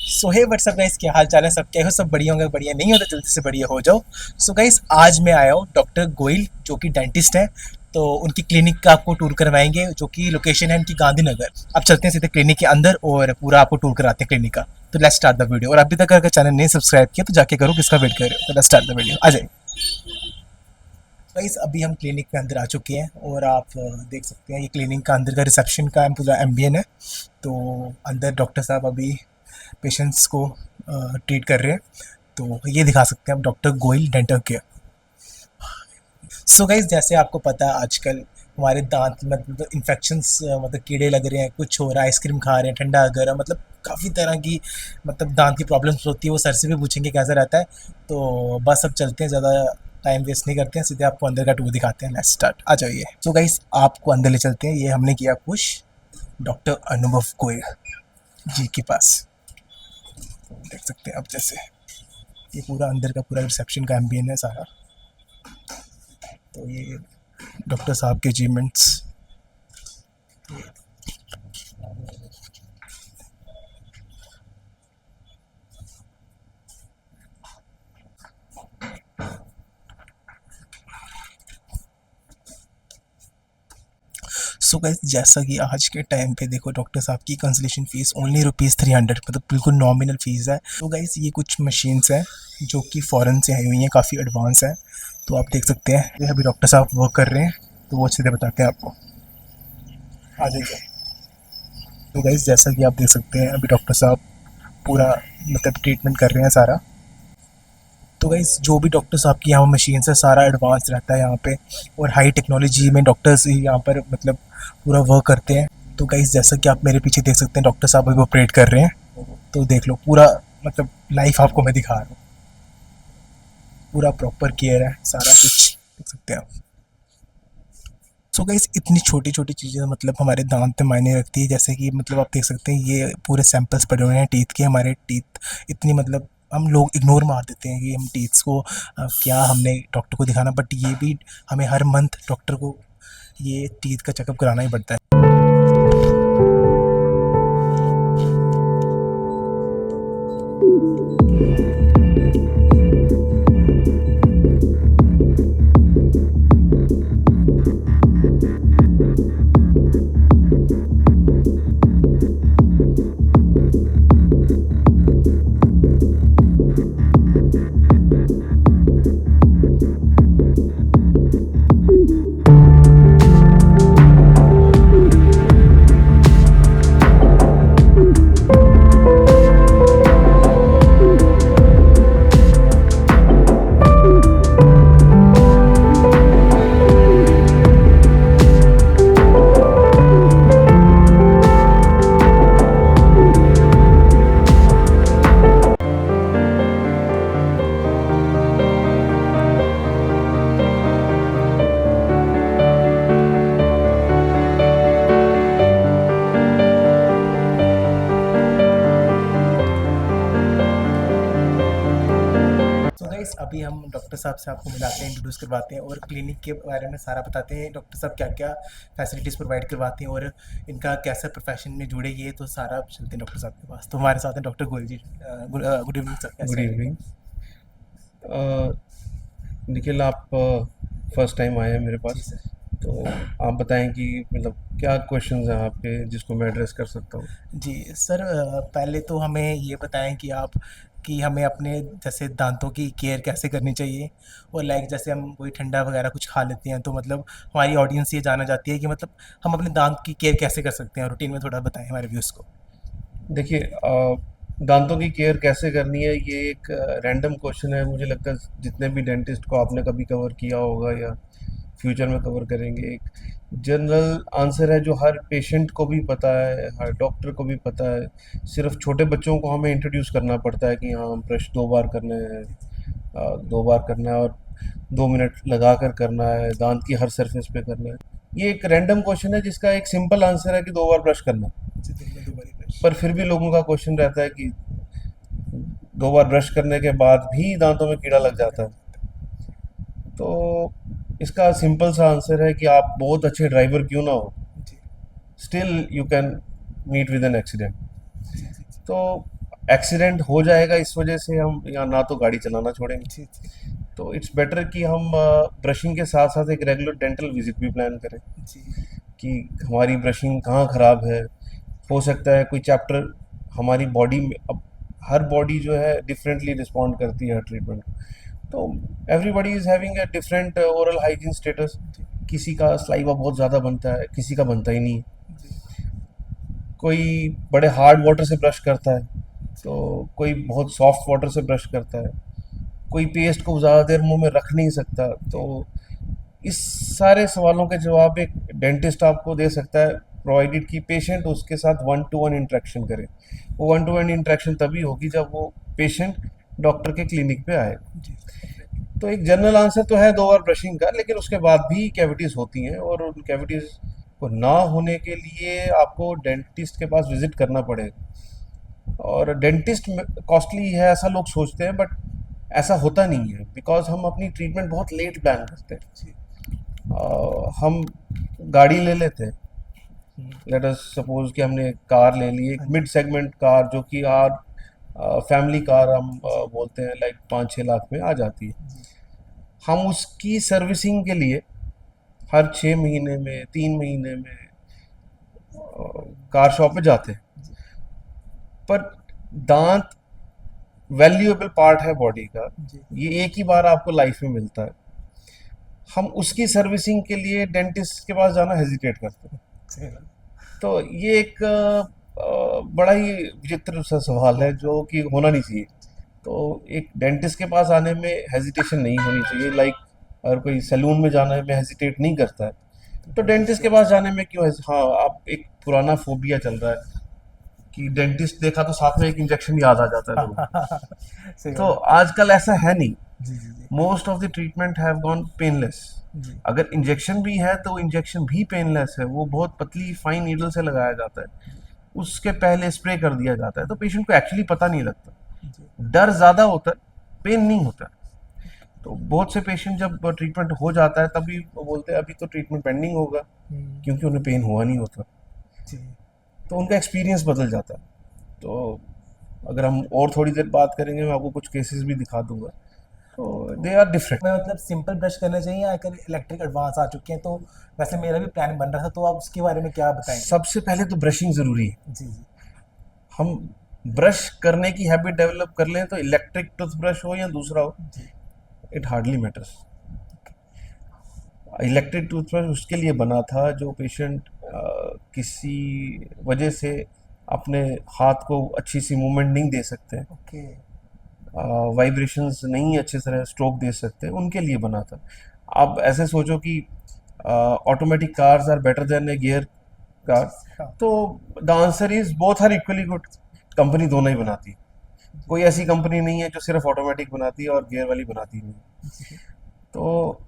सो हे WhatsApp guys, क्या हाल चाल है? सब क्या हो? सब बढ़िया होंगे? बढ़िया नहीं हो तो जल्दी से बढ़िया हो जाओ। सो गाइस, आज मैं आया हूँ डॉक्टर गोयल, जो कि डेंटिस्ट है। तो उनकी क्लिनिक का आपको टूर करवाएंगे, जो कि लोकेशन है उनकी गांधीनगर। अब चलते हैं सीधे क्लिनिक के अंदर और पूरा आपको टूर कराते हैं क्लिनिक का। तो लेट्स स्टार्ट द वीडियो। और अभी तक अगर चैनल नहीं सब्सक्राइब किया तो जाके करो, किसका वेट कर रहे हो? तो लेट्स स्टार्ट द वीडियो, आ जाए। गाइस, अभी हम क्लिनिक में अंदर आ चुके हैं और आप देख सकते हैं ये क्लिनिक का अंदर का रिसेप्शन का पूरा एम्बियन है। तो अंदर डॉक्टर साहब अभी पेशेंट्स को ट्रीट कर रहे हैं। तो ये दिखा सकते हैं आप, doctor Goyal dental care. So guys, जैसे आपको पता है आजकल हमारे दांत में मतलब इन्फेक्शंस, मतलब कीड़े लग रहे हैं, कुछ हो रहा है, आइसक्रीम खा रहे हैं, ठंडा वगैरह, मतलब काफ़ी तरह की मतलब दांत की प्रॉब्लम्स होती है। वो सर से भी पूछेंगे कैसा रहता है। तो बस अब चलते हैं, ज़्यादा टाइम वेस्ट नहीं करते हैं, सीधे आपको अंदर का टूर दिखाते हैं। लेट्स स्टार्ट, आ जाइए। सो गाइस, आपको अंदर ले चलते हैं। ये हमने किया पुश डॉक्टर अनुभव गोयल जी के पास। देख सकते हैं अब, जैसे ये पूरा अंदर का पूरा रिसेप्शन का एम्बियन है सारा। तो ये डॉक्टर साहब के अचीवमेंट्स। सो गाइस, जैसा कि आज के टाइम पे देखो, डॉक्टर साहब की कंसल्टेशन फीस ओनली ₹300, मतलब बिल्कुल नॉमिनल फीस है। तो गाइस, ये कुछ मशीन्स हैं जो कि फ़ॉरेन से आई हुई हैं, काफ़ी एडवांस है। तो आप देख सकते हैं ये अभी डॉक्टर साहब वर्क कर रहे हैं। तो वो अच्छे से बताते हैं आपको, आ जाइए। तो गाइस, जैसा कि आप देख सकते हैं अभी डॉक्टर साहब पूरा मतलब ट्रीटमेंट कर रहे हैं सारा। तो गाइस, जो भी डॉक्टर साहब की यहाँ मशीन है सारा एडवांस रहता है यहाँ पे। और हाई टेक्नोलॉजी में डॉक्टर्स यहाँ पर मतलब पूरा वर्क करते हैं। तो गाइस, जैसा कि आप मेरे पीछे देख सकते हैं, डॉक्टर साहब अभी ऑपरेट कर रहे हैं। तो देख लो पूरा, मतलब लाइफ आपको मैं दिखा रहा हूँ। पूरा प्रॉपर केयर है, सारा कुछ देख सकते हैं आप। सो गाइस, इतनी छोटी छोटी चीज़ें मतलब हमारे दांत में मायने रखती है। जैसे कि मतलब आप देख सकते हैं ये पूरे सैंपल्स पड़े हुए हैं टीथ के। हमारे टीथ इतनी मतलब हम लोग इग्नोर मार देते हैं कि हम टीथ्स को क्या हमने डॉक्टर को दिखाना, बट ये भी हमें हर मंथ डॉक्टर को ये टीथ का चेकअप कराना ही पड़ता है। तो गाइस, अभी हम डॉक्टर साहब से आपको मिलाते हैं, इंट्रोड्यूस करवाते हैं और क्लिनिक के बारे में सारा बताते हैं। डॉक्टर साहब क्या क्या फैसिलिटीज़ प्रोवाइड करवाते हैं और इनका कैसा प्रोफेशन में जुड़े, ये तो सारा चलते हैं डॉक्टर साहब के पास। तो हमारे साथ हैं डॉक्टर गोयल जी। गुड इवनिंग सर, गुड कैसे हैं? इवनिंग। निखिल, आप फर्स्ट टाइम आए हैं मेरे जी पास, सर। तो आप बताएं कि मतलब क्या क्वेश्चंस हैं आपके जिसको मैं एड्रेस कर सकता हूँ। जी सर, पहले तो हमें ये बताएं कि आप, कि हमें अपने जैसे दांतों की केयर कैसे करनी चाहिए। और लाइक जैसे हम कोई ठंडा वगैरह कुछ खा लेते हैं तो मतलब हमारी ऑडियंस ये जानना चाहती है कि मतलब हम अपने दांत की केयर कैसे कर सकते हैं, रूटीन में थोड़ा बताएं हमारे व्यूज़ को। देखिए, दांतों की केयर कैसे करनी है ये एक रैंडम क्वेश्चन है। मुझे लगता है जितने भी डेंटिस्ट को आपने कभी कवर किया होगा या फ्यूचर में कवर करेंगे, एक जनरल आंसर है जो हर पेशेंट को भी पता है, हर डॉक्टर को भी पता है। सिर्फ छोटे बच्चों को हमें इंट्रोड्यूस करना पड़ता है कि हाँ, ब्रश 2 बार करना है, 2 बार करना है और 2 मिनट लगा कर करना है, दांत की हर सरफेस पे करना है। ये एक रैंडम क्वेश्चन है जिसका एक सिंपल आंसर है कि 2 बार ब्रश करना है। जी, दिन में 2 बार ही ब्रश। पर फिर भी लोगों का क्वेश्चन रहता है कि 2 बार ब्रश करने के बाद भी दांतों में कीड़ा लग कीड़ा जाता लग है। जाता तो इसका सिंपल सा आंसर है कि आप बहुत अच्छे ड्राइवर क्यों ना हो, है। जी still you can meet with an accident. जी जी जी। तो एक्सीडेंट हो जाएगा इस वजह से हम या ना तो गाड़ी चलाना छोड़ेंगे। जी जी तो इट्स बेटर कि हम ब्रशिंग के साथ साथ एक रेगुलर डेंटल विजिट भी प्लान करें जी कि हमारी ब्रशिंग कहाँ ख़राब है। हो सकता है कोई चैप्टर हमारी बॉडी में, अब हर बॉडी जो है डिफरेंटली रिस्पॉन्ड करती है हर ट्रीटमेंट। तो everybody is having a different oral hygiene status. जी किसी का सलाइवा बहुत ज़्यादा बनता है, किसी का बनता ही नहीं है। जी कोई बड़े हार्ड वाटर से ब्रश करता है, जी तो कोई बहुत सॉफ्ट वाटर से ब्रश करता है, कोई पेस्ट को ज़्यादा देर मुंह में रख नहीं सकता। तो जी इस सारे सवालों के जवाब एक डेंटिस्ट आपको दे सकता है, प्रोवाइडेड कि पेशेंट उसके साथ वन टू वन इंटरेक्शन करे। वो वन टू वन इंटरेक्शन तभी होगी जब वो पेशेंट डॉक्टर के क्लिनिक पे आए। जी तो एक जनरल आंसर तो है 2 बार ब्रशिंग का, लेकिन उसके बाद भी कैविटीज़ होती हैं और उन कैविटीज़ को ना होने के लिए आपको डेंटिस्ट के पास विजिट करना पड़ेगा। और डेंटिस्ट कॉस्टली है ऐसा लोग सोचते हैं, बट ऐसा होता नहीं है, बिकॉज हम अपनी ट्रीटमेंट बहुत लेट प्लान करते हैं। जी हम गाड़ी ले लेते हैं, हम्म, लेट अस सपोज कि हमने कार ले ली, एक हाँ मिड जी सेगमेंट कार जो कि आर फैमिली कार हम जी बोलते हैं, लाइक 5-6 लाख में आ जाती है। जी हम उसकी सर्विसिंग के लिए हर 6 महीने में, 3 महीने में कार शॉप पे जाते हैं। जी पर दांत वैल्यूएबल पार्ट है बॉडी का, जी ये एक ही बार आपको लाइफ में मिलता है। हम उसकी सर्विसिंग के लिए डेंटिस्ट के पास जाना हेजिटेट करते हैं। सही बात तो ये एक बड़ा ही विचित्र सा सवाल है जो कि होना नहीं चाहिए। तो एक डेंटिस्ट के पास आने में हेजिटेशन नहीं होनी चाहिए, लाइक अगर कोई सैलून में जाने में हेजिटेट नहीं करता है, तो तो डेंटिस्ट डेंटिस्ट के पास जाने में क्यों हाँ, आप एक पुराना फोबिया चल रहा है कि डेंटिस्ट देखा तो साथ में एक इंजेक्शन याद आ जाता है लोगों को। सही तो बात है आजकल ऐसा है नहीं। जी जी जी most of the treatment have gone painless. जी अगर इंजेक्शन भी है तो इंजेक्शन भी पेनलेस है, वो बहुत पतली फाइन नीडल से लगाया जाता है, जी उसके पहले स्प्रे कर दिया जाता है, तो पेशेंट को एक्चुअली पता नहीं लगता। जी डर ज़्यादा होता है, पेन नहीं होता। तो बहुत से पेशेंट जब ट्रीटमेंट हो जाता है तभी वो बोलते हैं अभी तो ट्रीटमेंट पेंडिंग होगा, हम्म, क्योंकि उन्हें पेन हुआ नहीं होता। जी तो उनका एक्सपीरियंस बदल जाता है। तो अगर हम और थोड़ी देर बात करेंगे, मैं आपको कुछ केसेस भी दिखा दूंगा। तो दे आर डिफरेंट। मैं मतलब सिंपल ब्रश करना चाहिए या अगर इलेक्ट्रिक एडवांस आ चुके हैं तो वैसे मेरा भी प्लान बन रहा था तो आप उसके बारे में क्या बताएंगे सबसे पहले तो ब्रशिंग ज़रूरी है। जी जी हम ब्रश करने की हैबिट डेवलप कर लें, तो इलेक्ट्रिक टूथब्रश हो या दूसरा हो, जी it hardly matters. Electric toothbrush उसके लिए बना था जो पेशेंट किसी वजह से अपने हाथ को अच्छी सी मूवमेंट नहीं दे सकते, ओके वाइब्रेशंस नहीं अच्छे तरह स्ट्रोक दे सकते, उनके लिए बना था। आप ऐसे सोचो कि automatic cars are better than a gear car, जी हाँ तो the answer is both are equally good. Company दोनों ही बनाती है, जी कोई ऐसी कंपनी नहीं है जो सिर्फ ऑटोमेटिक बनाती है और गियर वाली बनाती नहीं है। जी तो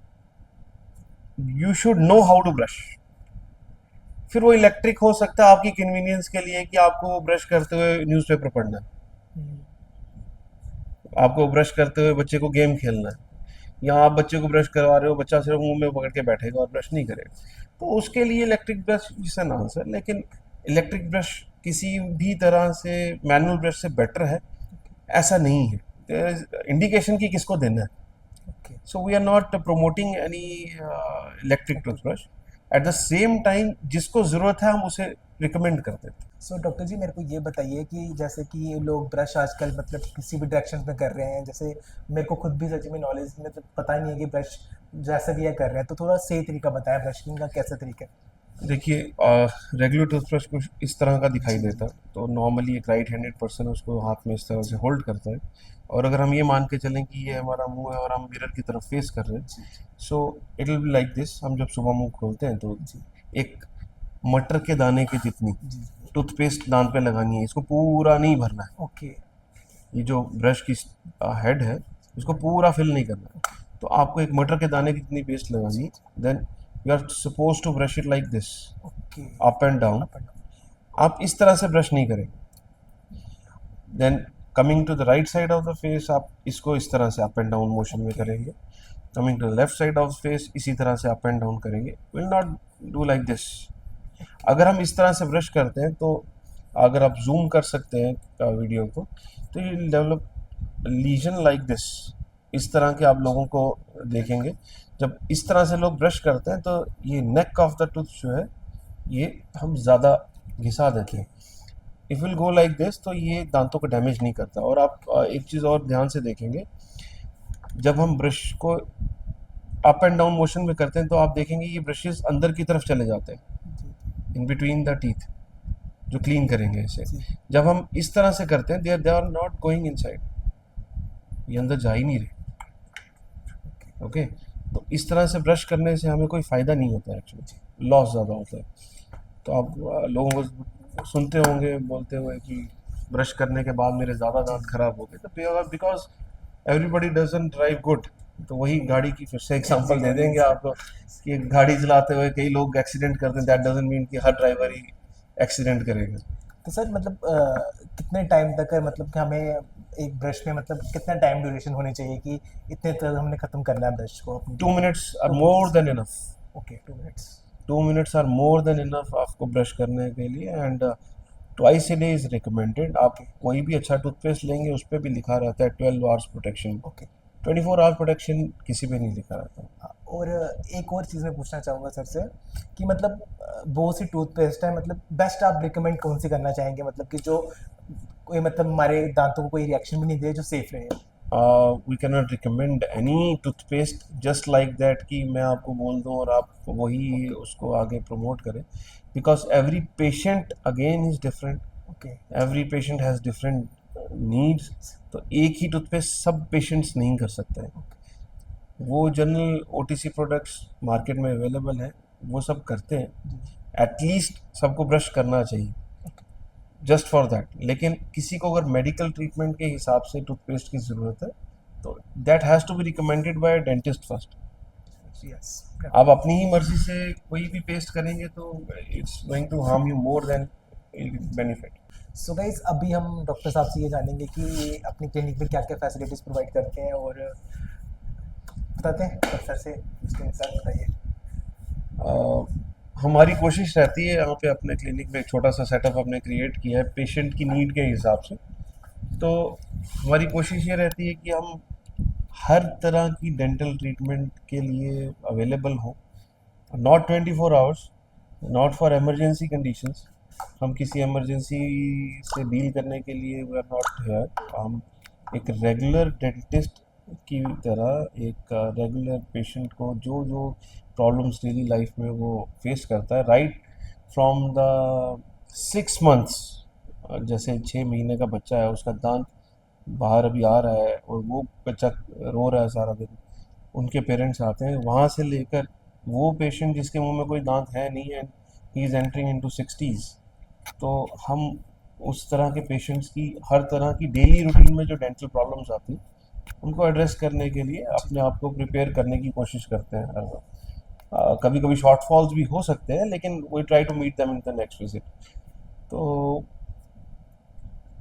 you should know how to brush. फिर वो इलेक्ट्रिक हो सकता है आपकी कन्वीनियंस के लिए कि आपको ब्रश करते हुए न्यूज़पेपर पढ़ना है, हम्म, आपको ब्रश करते हुए बच्चे को गेम खेलना है, या आप बच्चे को ब्रश करवा रहे हो, बच्चा सिर्फ मुंह में पकड़ के बैठेगा और ब्रश नहीं करेगा, तो उसके लिए electric brush is an answer. लेकिन इलेक्ट्रिक ब्रश किसी भी तरह से मैनुअल ब्रश से बेटर है ऐसा नहीं है। देयर इज इंडिकेशन की किसको देना है। Okay so we are not promoting any electric toothbrush. At the same time जिसको ज़रूरत है हम उसे रिकमेंड करते हैं। सो डॉक्टर जी मेरे को ये बताइए कि जैसे कि ये लोग ब्रश आजकल मतलब किसी भी डायरेक्शन में कर रहे हैं जैसे मेरे को खुद भी सच में नॉलेज में तो पता नहीं है कि ब्रश जैसा भी ये कर रहे हैं तो थोड़ा सही तरीका बताएं ब्रशिंग का कैसा तरीका है देखिए, रेगुलर टूथब्रश कुछ इस तरह का दिखाई जी देता जी है। तो नॉर्मली एक राइट हैंडेड पर्सन उसको हाथ में इस तरह से होल्ड करता है, और अगर हम ये मान के चलें कि ये हमारा मुंह है और हम मिरर की तरफ फेस कर रहे हैं, जी so it will be like this. हम जब सुबह मुंह खोलते हैं तो जी एक मटर के दाने की जितनी जी टूथपेस्ट दांत पे लगानी है, इसको पूरा नहीं भरना है। ओके ये जो ब्रश की हेड है, इसको पूरा फिल नहीं करना है। तो आपको एक मटर के दाने की जितनी पेस्ट लगानी जी है, then you are suppose to brush it like this, okay up and down. Up and आप इस तरह से ब्रश नहीं करेंगे। Then coming to the right side of the face, आप इसको इस तरह से अप एंड डाउन मोशन में ओके करेंगे। Coming to the left side of face, इसी तरह से अप एंड डाउन करेंगे, will not do like this. अगर हम इस तरह से ब्रश करते हैं तो अगर आप जूम कर सकते हैं वीडियो को, तो ये डेवलप लीजन लाइक दिस, इस तरह के आप लोगों को देखेंगे। जब इस तरह से लोग ब्रश करते हैं तो ये नेक ऑफ द टूथ जो है ये हम ज़्यादा घिसा देते हैं। If will go like this तो ये दांतों को डैमेज नहीं करता। और आप एक चीज़ और ध्यान से देखेंगे, जब हम ब्रश को अप एंड डाउन मोशन में करते हैं तो आप देखेंगे ये ब्रशेस अंदर की तरफ चले जाते हैं, जी इन बिटवीन द टीथ, जो क्लीन करेंगे इसे। जी। जब हम इस तरह से करते हैं they are not going inside, ये अंदर जा ही नहीं रहे। ओके, तो इस तरह से ब्रश करने से हमें कोई फ़ायदा नहीं होता है, एक्चुअली लॉस ज़्यादा होता है। तो आप लोगों को सुनते होंगे बोलते हुए कि ब्रश करने के बाद मेरे ज़्यादा दांत खराब हो गए, तो because everybody doesn't drive good. तो वही गाड़ी की फिर से एग्जांपल दे देंगे आपको कि गाड़ी चलाते हुए कई लोग एक्सीडेंट करते हैं, दैट डजंट मीन कि हर ड्राइवर ही एक्सीडेंट करेगा। तो सर मतलब कितने टाइम तक मतलब कि हमें एक ब्रश में मतलब कितना टाइम ड्यूरेशन होनी चाहिए कि इतने तक हमने खत्म करना है ब्रश को अपनी 2 minutes or 2 minutes? More than enough. Okay, 2 minutes. 2 minutes are more than enough आपको ब्रश करने के लिए। And twice a day is recommended. आप कोई भी अच्छा टूथपेस्ट लेंगे उस पर भी लिखा रहता है 12 hours protection. Okay. 24 hour protection किसी पे नहीं लिखा रहता। हाँ, और एक और चीज़ मैं पूछना चाहूँगा सर से कि मतलब बहुत सी टूथपेस्ट है, मतलब बेस्ट आप रिकमेंड कौन सी करना चाहेंगे, मतलब कि जो कोई मतलब हमारे दांतों को कोई रिएक्शन भी नहीं दे, जो सेफ रहे? We can not recommend any toothpaste just like that कि मैं आपको बोल दूं और आप वही ओके उसको आगे प्रमोट करें, because every patient again is different. Okay. Every patient has different needs. तो एक ही टूथपेस्ट सब पेशेंट्स नहीं कर सकते हैं। वो जनरल ओटीसी प्रोडक्ट्स मार्केट में अवेलेबल हैं, वो सब करते हैं। जी। एटलीस्ट सबको ब्रश करना चाहिए जस्ट फॉर दैट। लेकिन किसी को अगर मेडिकल ट्रीटमेंट के हिसाब से टूथपेस्ट की ज़रूरत है तो that has to be recommended by dentist first. Yes. आप अपनी ही मर्जी से कोई भी पेस्ट करेंगे तो it's going to harm you more than benefit. So guys अभी हम डॉक्टर साहब से ये जानेंगे कि अपनी क्लिनिक में क्या क्या फैसिलिटीज़ प्रोवाइड करते हैं, और बताते हैं डॉक्टर से उसके अनुसार बताइए। हमारी कोशिश रहती है यहाँ पे अपने क्लिनिक में एक छोटा सा सेटअप हमने क्रिएट किया है पेशेंट की नीड के हिसाब से। तो हमारी कोशिश ये रहती है कि हम हर तरह की डेंटल ट्रीटमेंट के लिए अवेलेबल हों, not 24 hours, not for emergency conditions. हम किसी इमरजेंसी से डील करने के लिए वी आर नॉट हेयर। हम एक रेगुलर डेंटिस्ट की तरह एक रेगुलर पेशेंट को जो जो प्रॉब्लम्स डेली लाइफ में वो फेस करता है, राइट फ्रॉम द 6 मंथ्स, जैसे 6 महीने का बच्चा है उसका दांत बाहर अभी आ रहा है और वो बच्चा रो रहा है सारा दिन, उनके पेरेंट्स आते हैं, वहाँ से लेकर वो पेशेंट जिसके मुंह में कोई दांत है नहीं है, he is entering into 60s। तो हम उस तरह के पेशेंट्स की हर तरह की डेली रूटीन में जो डेंटल प्रॉब्लम्स आती हैं उनको एड्रेस करने के लिए अपने आप को प्रिपेयर करने की कोशिश करते हैं हर बार। कभी कभी शॉर्टफॉल्स भी हो सकते हैं लेकिन we try to meet them in the next visit. तो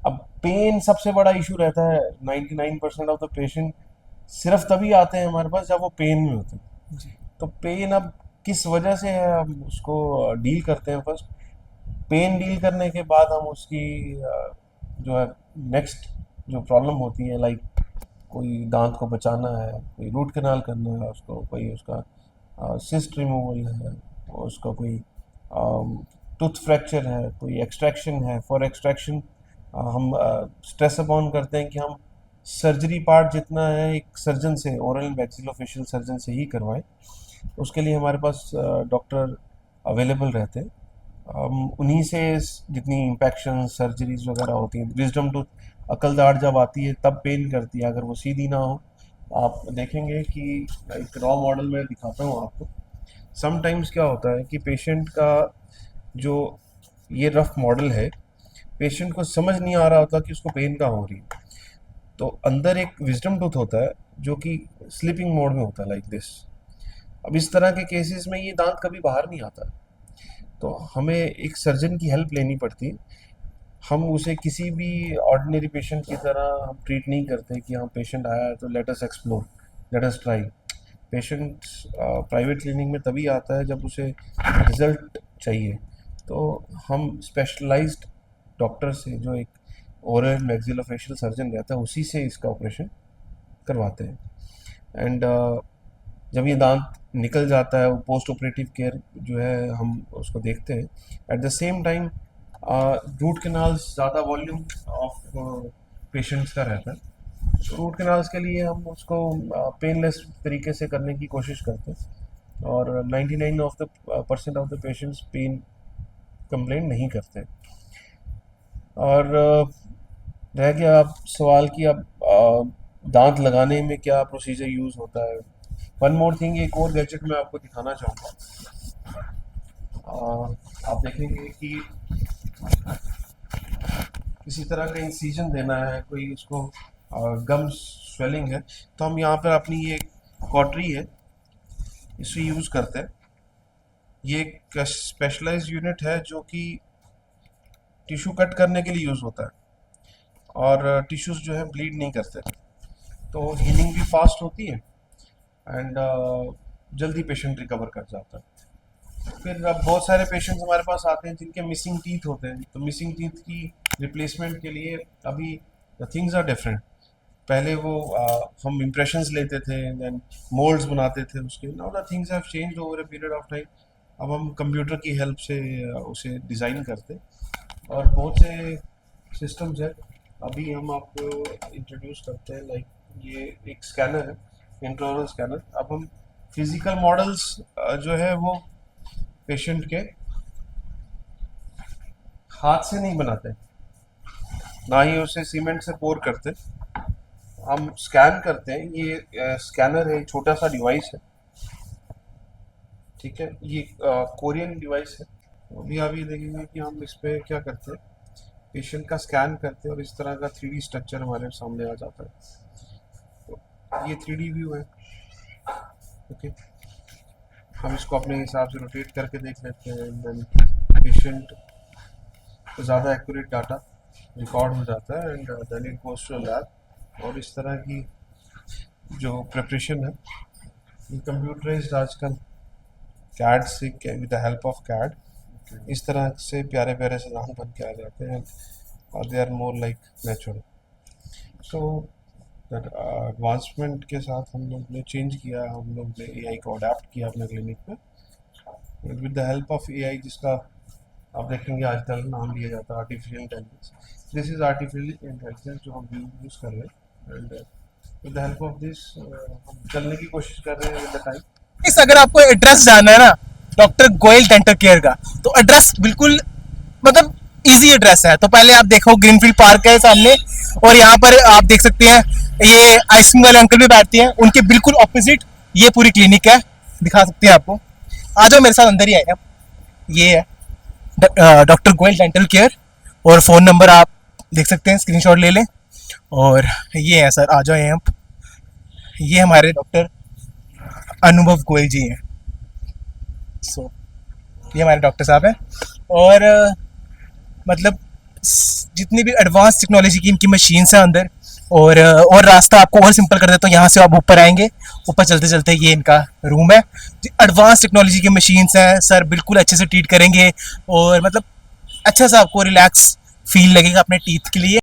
अब पेन सबसे बड़ा इशू रहता है। 99% ऑफ द पेशेंट सिर्फ तभी आते हैं हमारे पास जब वो पेन में होते हैं। जी। तो पेन अब किस वजह से है हम उसको डील करते हैं फर्स्ट। पेन डील करने के बाद हम उसकी जो है नेक्स्ट जो प्रॉब्लम होती है, लाइक कोई दांत को बचाना है, कोई रूट कैनाल करना है उसको, कोई उसका सिस्ट रिमूवल है, और उसका कोई टूथ फ्रैक्चर है, कोई एक्सट्रैक्शन है। फॉर एक्सट्रैक्शन हम स्ट्रेस अपॉन करते हैं कि हम सर्जरी पार्ट जितना है एक सर्जन से, ओरल एंड मैक्सिलोफेशियल सर्जन से ही करवाएं। उसके लिए हमारे पास डॉक्टर अवेलेबल रहते हैं। हम उन्हीं से जितनी इम्पैक्शन सर्जरीज वगैरह होती हैं, विजडम टूथ अकल दाढ़ जब आती है तब पेन करती है, अगर वो सीधी ना हो। आप देखेंगे कि एक रॉ मॉडल में दिखाता हूँ आपको। समटाइम्स क्या होता है कि पेशेंट का जो ये रफ मॉडल है, पेशेंट को समझ नहीं आ रहा होता कि उसको पेन कहाँ हो रही है। तो अंदर एक विजडम टूथ होता है जो कि स्लीपिंग मोड में होता है लाइक दिस। अब इस तरह के केसेस में ये दांत कभी बाहर नहीं आता, तो हमें एक सर्जन की हेल्प लेनी पड़ती है। हम उसे किसी भी ऑर्डिनरी पेशेंट की तरह हम ट्रीट नहीं करते कि हाँ पेशेंट आया है तो let us explore, let us try. Patient private clinic में तभी आता है जब उसे रिजल्ट चाहिए। तो हम स्पेशलाइज्ड डॉक्टर से, जो एक ओरल मैक्सिलोफेशियल सर्जन रहता है, उसी से इसका ऑपरेशन करवाते हैं। एंड जब ये दांत निकल जाता है, वो पोस्ट ऑपरेटिव केयर जो है हम उसको देखते हैं। At the same time root canals ज़्यादा वॉल्यूम ऑफ पेशेंट्स का रहता है, रूट कैनाल्स के लिए हम उसको पेनलेस तरीके से करने की कोशिश करते हैं, और 99% of the patients pain complain नहीं करते। और रह गया अब सवाल कि अब दांत लगाने में क्या प्रोसीजर यूज़ होता है। वन मोर थिंग, एक और गैजेट मैं आपको दिखाना चाहूँगा। आप देखेंगे कि किसी तरह का इंसीजन देना है, कोई उसको गम स्वेलिंग है, तो हम यहाँ पर अपनी ये कॉटरी है, इसे यूज़ करते हैं। ये एक स्पेशलाइज्ड यूनिट है जो कि टिश्यू कट करने के लिए यूज़ होता है, और टिश्यूज़ जो है ब्लीड नहीं करते, तो हीलिंग भी फास्ट होती है एंड जल्दी पेशेंट रिकवर कर जाता है। फिर अब बहुत सारे पेशेंट्स हमारे पास आते हैं जिनके मिसिंग टीथ होते हैं, तो मिसिंग टीथ की रिप्लेसमेंट के लिए अभी थिंग्स आर डिफरेंट। पहले वो हम इम्प्रेशंस लेते थे, देन मोल्ड्स बनाते थे उसके। Now the things have changed over a period of time. अब हम कंप्यूटर की हेल्प से उसे डिज़ाइन करते, और बहुत से सिस्टम्स है। अभी हम आपको इंट्रोड्यूस करते हैं, लाइक ये एक स्कैनर है, इंट्राओरल स्कैनर। अब हम फिजिकल मॉडल्स जो है वो पेशेंट के हाथ से नहीं बनाते, ना ही उसे सीमेंट से पोर करते, हम स्कैन करते हैं। ये स्कैनर है, छोटा सा डिवाइस है, ठीक है, ये कोरियन डिवाइस है। अभी आप ये देखेंगे कि हम इस पर क्या करते हैं, पेशेंट का स्कैन करते हैं और इस तरह का 3D स्ट्रक्चर हमारे सामने आ जाता है। तो ये 3D व्यू है, ओके। हम इसको अपने हिसाब से रोटेट करके देख लेते हैं, देन पेशेंट को ज़्यादा एक्यूरेट डाटा रिकॉर्ड हो जाता है, and then it goes to lab. और इस तरह की जो प्रिपरेशन है, ये कंप्यूटराइज्ड आजकल कैड से, with the help of CAD, इस तरह से प्यारे प्यारे से दांत बन के आ जाते हैं, और they are more like natural. So advancement के साथ हम लोग ने चेंज किया, हम लोग ने एआई को अडेप्ट किया अपने क्लिनिक में, with the help of AI, जिसका आप देखेंगे आजकल नाम लिया जाता है artificial intelligence. This is artificial intelligence जो हम यूज़ कर रहे हैं, and with the help of this हम चलने की कोशिश कर रहे हैं विद द टाइम। इस अगर आपको एड्रेस जानना है ना डॉक्टर गोयल डेंटल केयर का, तो एड्रेस बिल्कुल मतलब इजी एड्रेस है। तो पहले आप देखो ग्रीनफील्ड पार्क है सामने, और यहाँ पर आप देख सकते हैं ये आइसक्रीम वाले अंकल भी बैठते हैं, उनके बिल्कुल ऑपोजिट ये पूरी क्लिनिक है, दिखा सकते हैं आपको। आ जाओ मेरे साथ, अंदर ही आएगा। ये है डॉक्टर गोयल डेंटल केयर, और फ़ोन नंबर आप देख सकते हैं, स्क्रीनशॉट ले लें। और ये है सर, आ जाओ यहाँ। ये हमारे डॉक्टर अनुभव गोयल जी हैं। सो ये हमारे डॉक्टर साहब हैं, और मतलब जितनी भी एडवांस टेक्नोलॉजी की इनकी मशीन्स हैं अंदर, और रास्ता आपको और सिंपल कर देता हूँ। यहाँ से आप ऊपर आएंगे, ऊपर चलते चलते ये इनका रूम है। एडवांस टेक्नोलॉजी की मशीन्स हैं सर, बिल्कुल अच्छे से ट्रीट करेंगे, और मतलब अच्छा सा आपको रिलैक्स फील लगेगा अपने टीथ के लिए।